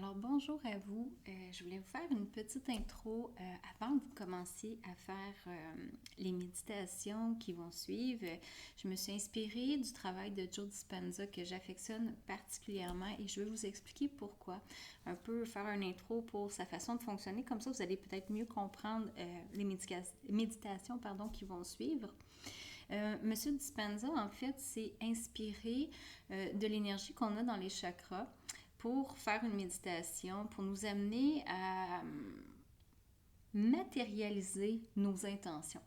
Alors, bonjour à vous. Je voulais vous faire une petite intro avant que vous commenciez à faire les méditations qui vont suivre. Je me suis inspirée du travail de Joe Dispenza que j'affectionne particulièrement et je vais vous expliquer pourquoi. Un peu faire une intro pour sa façon de fonctionner. Comme ça, vous allez peut-être mieux comprendre les méditations qui vont suivre. Monsieur Dispenza, en fait, s'est inspiré de l'énergie qu'on a dans les chakras pour faire une méditation, pour nous amener à matérialiser nos intentions.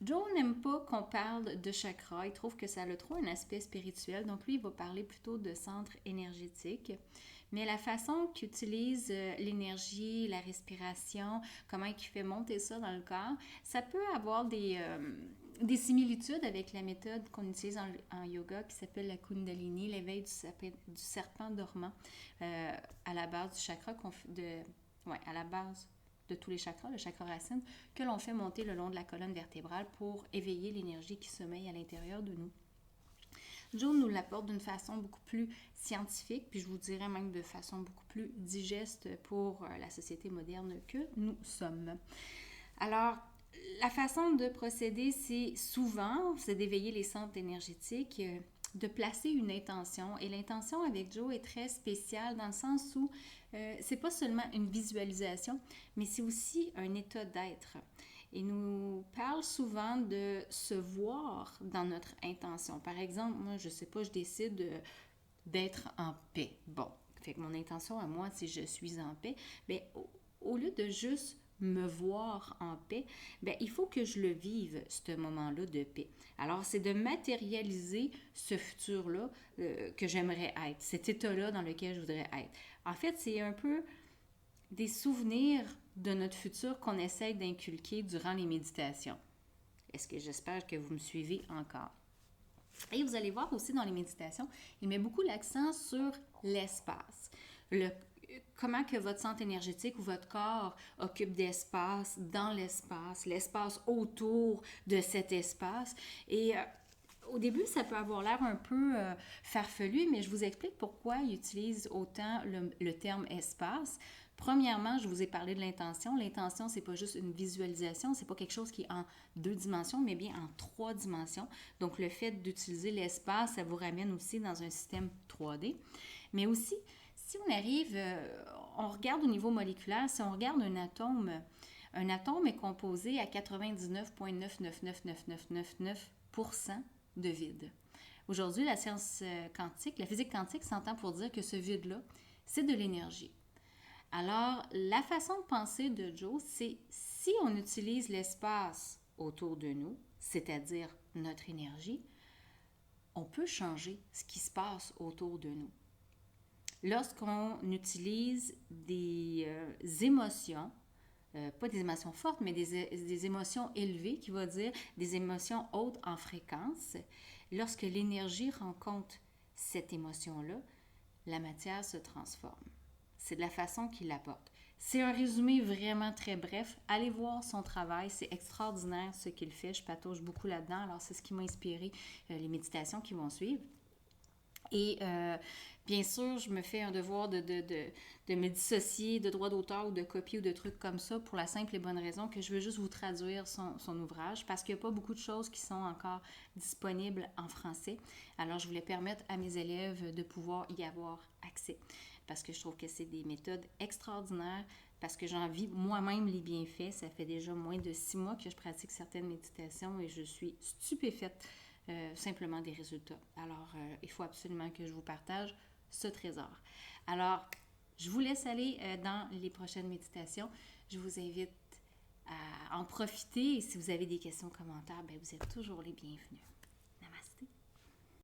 Joe n'aime pas qu'on parle de chakra, il trouve que ça a trop un aspect spirituel, donc lui, il va parler plutôt de centre énergétique. Mais la façon qu'il utilise l'énergie, la respiration, comment il fait monter ça dans le corps, ça peut avoir des similitudes avec la méthode qu'on utilise en yoga qui s'appelle la Kundalini, l'éveil du serpent dormant, à la base du chakra, à la base de tous les chakras, le chakra racine, que l'on fait monter le long de la colonne vertébrale pour éveiller l'énergie qui sommeille à l'intérieur de nous. Joe nous l'apporte d'une façon beaucoup plus scientifique, puis je vous dirais même de façon beaucoup plus digeste pour la société moderne que nous sommes. Alors, la façon de procéder, c'est d'éveiller les centres énergétiques, de placer une intention. Et l'intention avec Joe est très spéciale dans le sens où c'est pas seulement une visualisation, mais c'est aussi un état d'être. Il nous parle souvent de se voir dans notre intention. Par exemple, moi, je sais pas, je décide d'être en paix. Bon, fait que mon intention à moi, c'est je suis en paix. Bien, au lieu de juste me voir en paix, bien, il faut que je le vive, ce moment-là de paix. Alors, c'est de matérialiser ce futur-là que j'aimerais être, cet état-là dans lequel je voudrais être. En fait, c'est un peu des souvenirs de notre futur qu'on essaie d'inculquer durant les méditations. Est-ce que j'espère que vous me suivez encore? Et vous allez voir aussi dans les méditations, il met beaucoup l'accent sur l'espace. Comment que votre centre énergétique ou votre corps occupe d'espace dans l'espace, l'espace autour de cet espace. Et au début, ça peut avoir l'air un peu farfelu, mais je vous explique pourquoi il utilise autant le terme espace. Premièrement, je vous ai parlé de l'intention. L'intention, c'est pas juste une visualisation, c'est pas quelque chose qui est en 2 dimensions, mais bien en 3 dimensions. Donc, le fait d'utiliser l'espace, ça vous ramène aussi dans un système 3D. Mais aussi, si on arrive, on regarde au niveau moléculaire, si on regarde un atome est composé à 99,9999999% de vide. Aujourd'hui, la science quantique, la physique quantique s'entend pour dire que ce vide-là, c'est de l'énergie. Alors, la façon de penser de Joe, c'est si on utilise l'espace autour de nous, c'est-à-dire notre énergie, on peut changer ce qui se passe autour de nous. Lorsqu'on utilise des émotions, pas des émotions fortes, mais des émotions élevées, qui va dire des émotions hautes en fréquence, lorsque l'énergie rencontre cette émotion-là, la matière se transforme. C'est de la façon qu'il l'apporte. C'est un résumé vraiment très bref. Allez voir son travail, c'est extraordinaire ce qu'il fait. Je patauge beaucoup là-dedans, alors c'est ce qui m'a inspiré les méditations qui vont suivre. Et bien sûr, je me fais un devoir de me dissocier de droits d'auteur ou de copies ou de trucs comme ça pour la simple et bonne raison que je veux juste vous traduire son ouvrage parce qu'il n'y a pas beaucoup de choses qui sont encore disponibles en français. Alors, je voulais permettre à mes élèves de pouvoir y avoir accès parce que je trouve que c'est des méthodes extraordinaires parce que j'en vis moi-même les bienfaits. Ça fait déjà moins de 6 mois que je pratique certaines méditations et je suis stupéfaite simplement des résultats. Alors, il faut absolument que je vous partage ce trésor. Alors, je vous laisse aller dans les prochaines méditations. Je vous invite à en profiter et si vous avez des questions, commentaires, bien, vous êtes toujours les bienvenus.